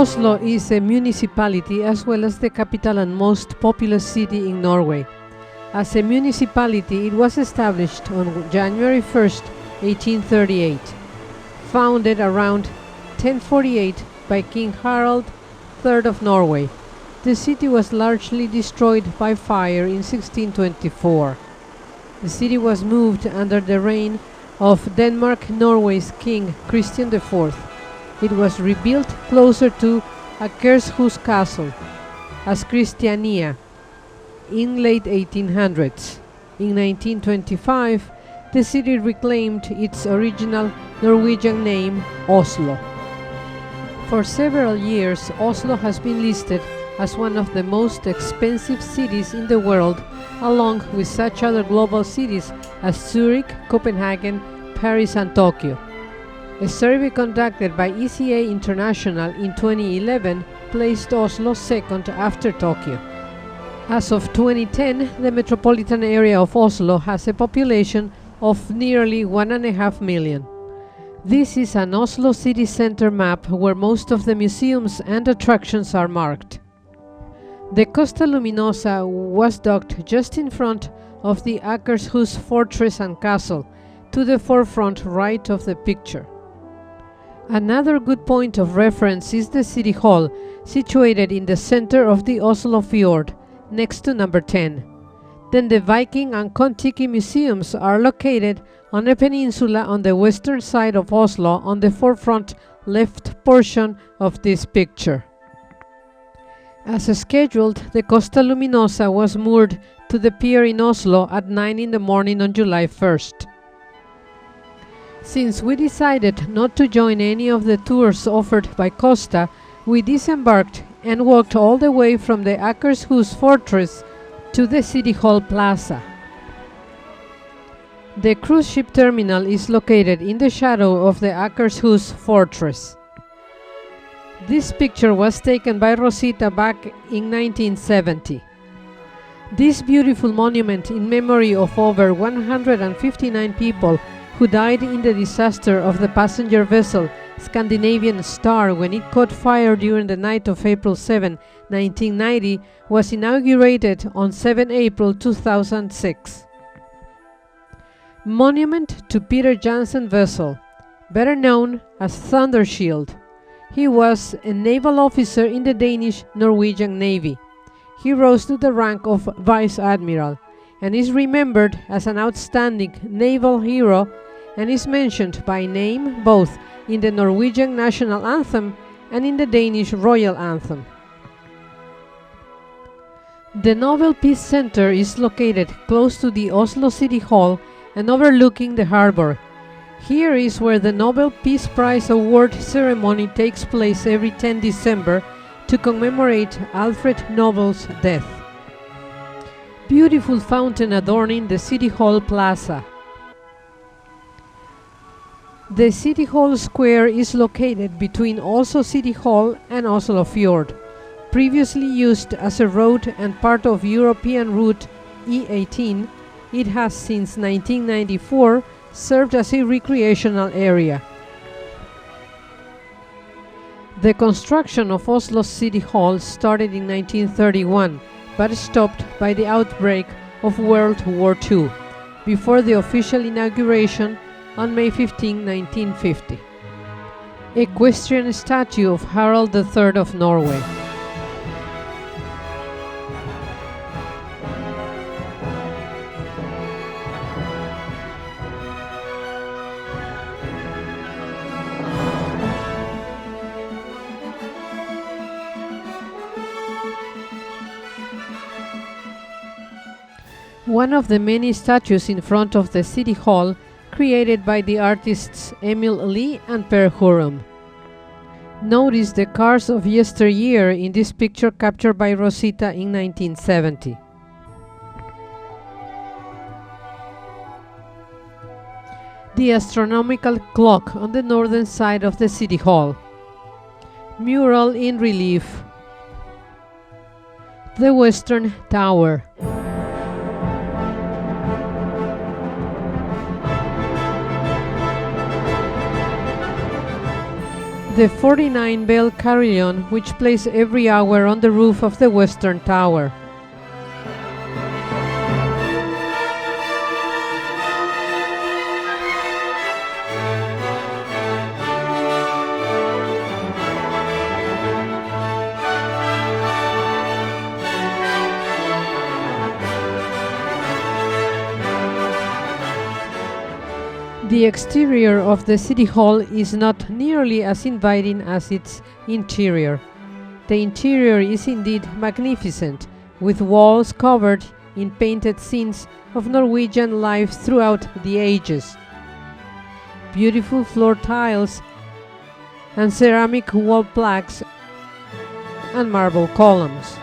Oslo is a municipality as well as the capital and most populous city in Norway. As a municipality, it was established on January 1st, 1838, founded around 1048 by King Harald III of Norway. The city was largely destroyed by fire in 1624. The city was moved under the reign of Denmark-Norway's King Christian IV. It was rebuilt closer to Akershus Castle as Christiania in late 1800s. In 1925, the city reclaimed its original Norwegian name, Oslo. For several years, Oslo has been listed as one of the most expensive cities in the world, along with such other global cities as Zurich, Copenhagen, Paris and Tokyo. A survey conducted by ECA International in 2011 placed Oslo second after Tokyo. As of 2010, the metropolitan area of Oslo has a population of nearly 1.5 million. This is an Oslo city center map where most of the museums and attractions are marked. The Costa Luminosa was docked just in front of the Akershus fortress and castle, to the forefront right of the picture. Another good point of reference is the City Hall, situated in the center of the Oslo Fjord, next to number 10. Then the Viking and Kon-Tiki museums are located on a peninsula on the western side of Oslo on the forefront left portion of this picture. As scheduled, the Costa Luminosa was moored to the pier in Oslo at 9 in the morning on July 1st. Since we decided not to join any of the tours offered by Costa, we disembarked and walked all the way from the Akershus fortress to the City Hall Plaza. The cruise ship terminal is located in the shadow of the Akershus fortress. This picture was taken by Rosita back in 1970. This beautiful monument in memory of over 159 people who died in the disaster of the passenger vessel Scandinavian Star when it caught fire during the night of April 7, 1990, was inaugurated on 7 April 2006. Monument to Peter Jansen vessel, better known as Thunder Shield. He was a naval officer in the Danish Norwegian Navy. He rose to the rank of Vice Admiral and is remembered as an outstanding naval hero and is mentioned by name both in the Norwegian national anthem and in the Danish royal anthem. The Nobel Peace Center is located close to the Oslo City Hall and overlooking the harbor. Here is where the Nobel Peace Prize award ceremony takes place every 10 December to commemorate Alfred Nobel's death. Beautiful fountain adorning the City Hall Plaza. The City Hall Square is located between Oslo City Hall and Oslo Fjord. Previously used as a road and part of European route E18, it has since 1994 served as a recreational area. The construction of Oslo City Hall started in 1931, but stopped by the outbreak of World War II, before the official inauguration on May 15, 1950. Equestrian statue of Harald III of Norway. One of the many statues in front of the City Hall created by the artists Emil Lee and Per Hurum. Notice the cars of yesteryear in this picture captured by Rosita in 1970. The astronomical clock on the northern side of the City Hall. Mural in relief. The Western Tower. The 49-bell carillon, which plays every hour on the roof of the Western Tower. The exterior of the City Hall is not nearly as inviting as its interior. The interior is indeed magnificent, with walls covered in painted scenes of Norwegian life throughout the ages. Beautiful floor tiles and ceramic wall plaques and marble columns.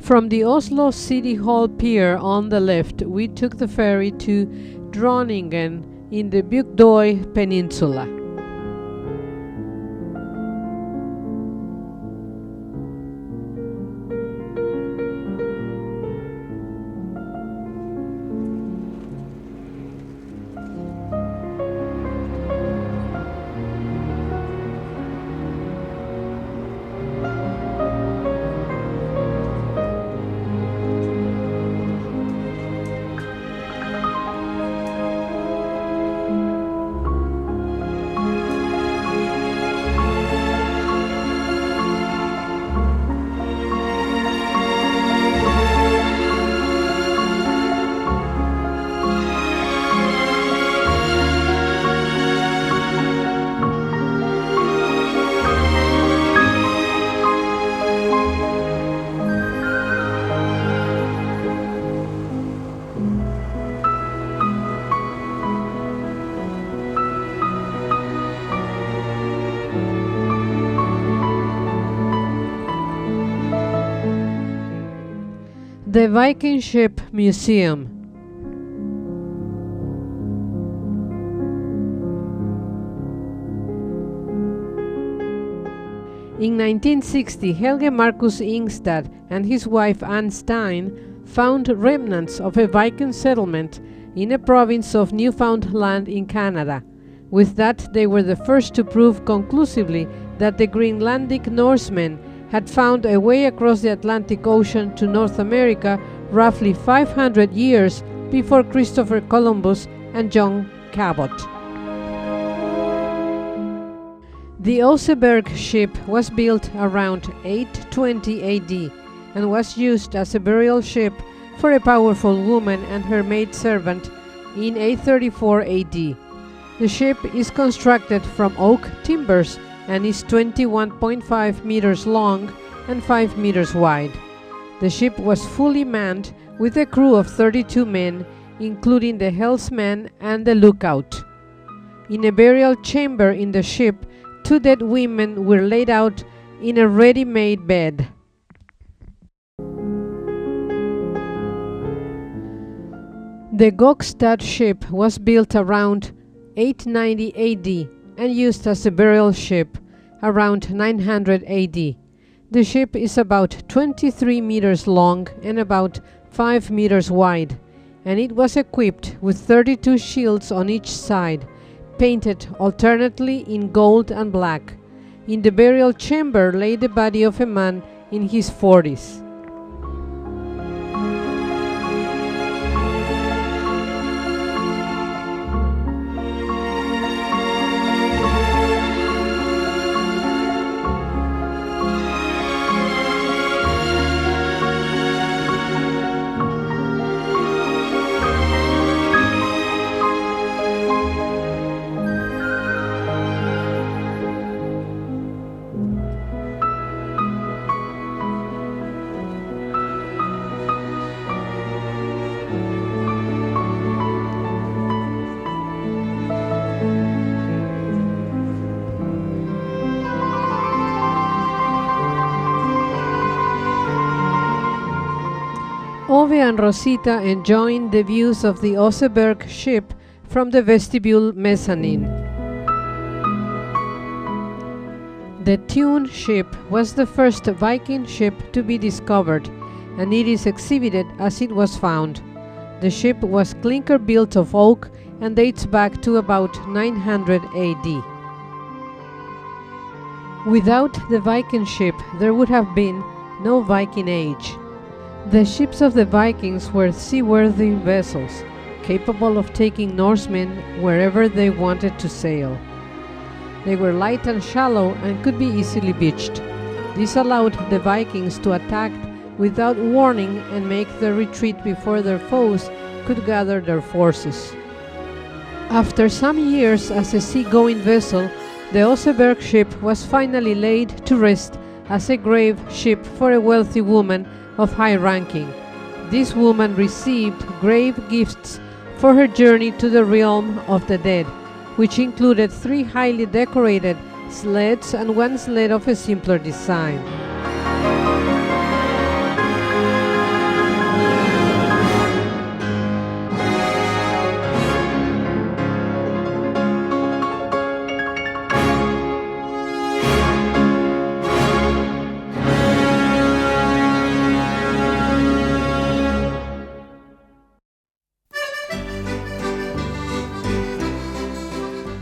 From the Oslo City Hall pier on the left, we took the ferry to Dronningen in the Bygdøy Peninsula. The Viking Ship Museum. In 1960, Helge Marcus Ingstad and his wife Anne Stein found remnants of a Viking settlement in a province of Newfoundland in Canada. With that, they were the first to prove conclusively that the Greenlandic Norsemen had found a way across the Atlantic Ocean to North America roughly 500 years before Christopher Columbus and John Cabot. The Oseberg ship was built around 820 AD and was used as a burial ship for a powerful woman and her maidservant in 834 AD. The ship is constructed from oak timbers and is 21.5 meters long and 5 meters wide. The ship was fully manned with a crew of 32 men, including the helmsman and the lookout. In a burial chamber in the ship, 2 dead women were laid out in a ready-made bed. The Gokstad ship was built around 890 AD and used as a burial ship around 900 AD. The ship is about 23 meters long and about 5 meters wide, and it was equipped with 32 shields on each side, painted alternately in gold and black. In the burial chamber lay the body of a man in his 40s. Tove and Rosita enjoying the views of the Oseberg ship from the vestibule mezzanine. The Thun ship was the first Viking ship to be discovered, and it is exhibited as it was found. The ship was clinker built of oak and dates back to about 900 AD. Without the Viking ship, there would have been no Viking Age. The ships of the Vikings were seaworthy vessels, capable of taking Norsemen wherever they wanted to sail. They were light and shallow and could be easily beached. This allowed the Vikings to attack without warning and make their retreat before their foes could gather their forces. After some years as a sea-going vessel, the Oseberg ship was finally laid to rest as a grave ship for a wealthy woman of high ranking. This woman received grave gifts for her journey to the realm of the dead, which included 3 highly decorated sleds and 1 sled of a simpler design.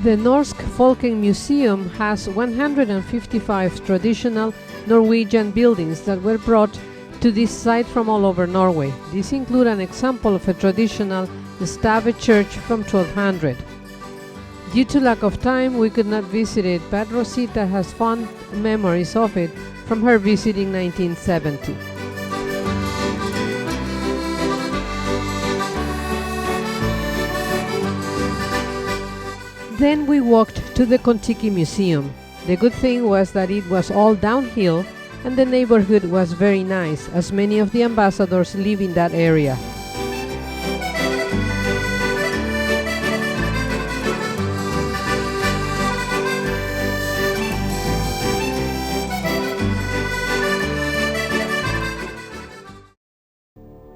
The Norsk Folkeng Museum has 155 traditional Norwegian buildings that were brought to this site from all over Norway. These include an example of a traditional stave church from 1200. Due to lack of time, we could not visit it, but Rosita has fond memories of it from her visit in 1970. Then we walked to the Kon-Tiki Museum. The good thing was that it was all downhill and the neighborhood was very nice, as many of the ambassadors live in that area.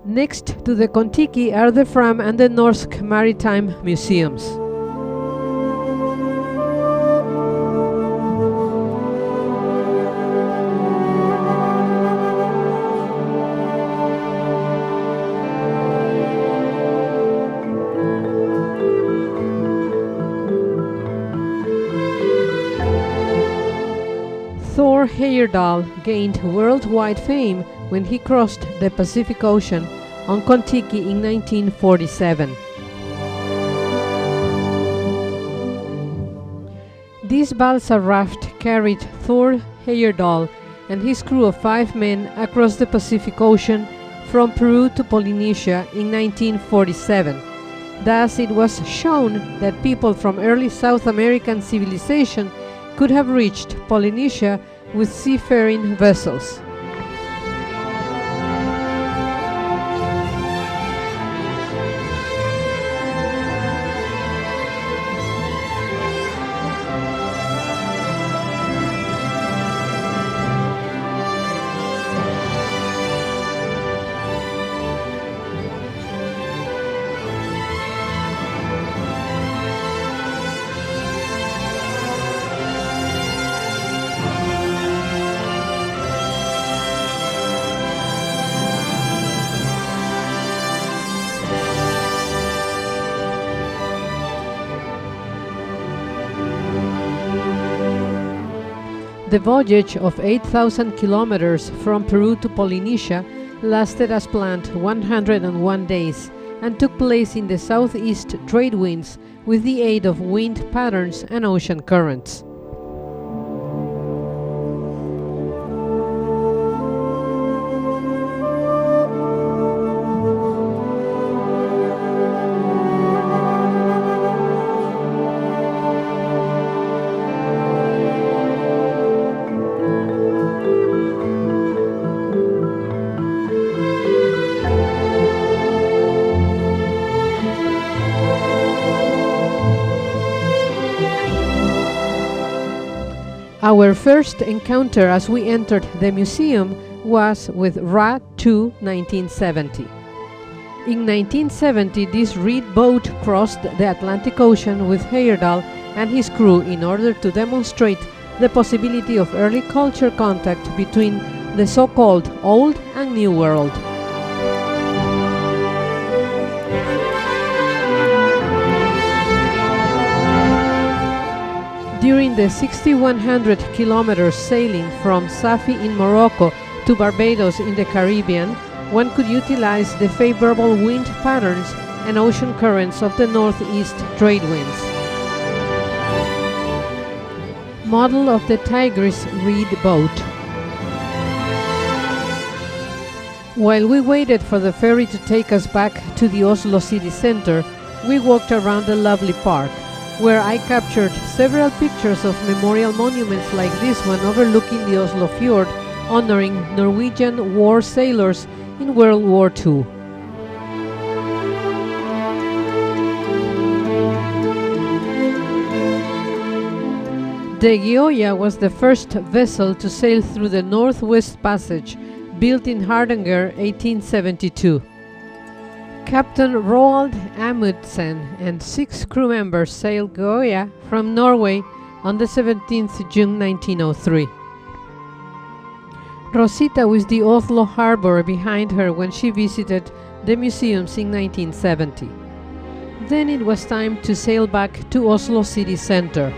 Next to the Kon-Tiki are the Fram and the Norsk Maritime Museums. Thor Heyerdahl gained worldwide fame when he crossed the Pacific Ocean on Kon-Tiki in 1947. This balsa raft carried Thor Heyerdahl and his crew of 5 men across the Pacific Ocean from Peru to Polynesia in 1947. Thus, it was shown that people from early South American civilization could have reached Polynesia with seafaring vessels. The voyage of 8,000 kilometers from Peru to Polynesia lasted as planned 101 days and took place in the southeast trade winds with the aid of wind patterns and ocean currents. Our first encounter as we entered the museum was with Ra 2 1970. In 1970, this reed boat crossed the Atlantic Ocean with Heyerdahl and his crew in order to demonstrate the possibility of early culture contact between the so-called Old and New World. During the 6,100 kilometers sailing from Safi in Morocco to Barbados in the Caribbean, one could utilize the favorable wind patterns and ocean currents of the northeast trade winds. Model of the Tigris reed boat. While we waited for the ferry to take us back to the Oslo city center, we walked around the lovely park, where I captured several pictures of memorial monuments like this one overlooking the Oslo Fjord, honoring Norwegian war sailors in World War II. The Gioia was the first vessel to sail through the Northwest Passage, built in Hardanger 1872. Captain Roald Amundsen and 6 crew members sailed Gioia from Norway on the 17th June 1903. Rosita was the Oslo harbor behind her when she visited the museums in 1970. Then it was time to sail back to Oslo city center.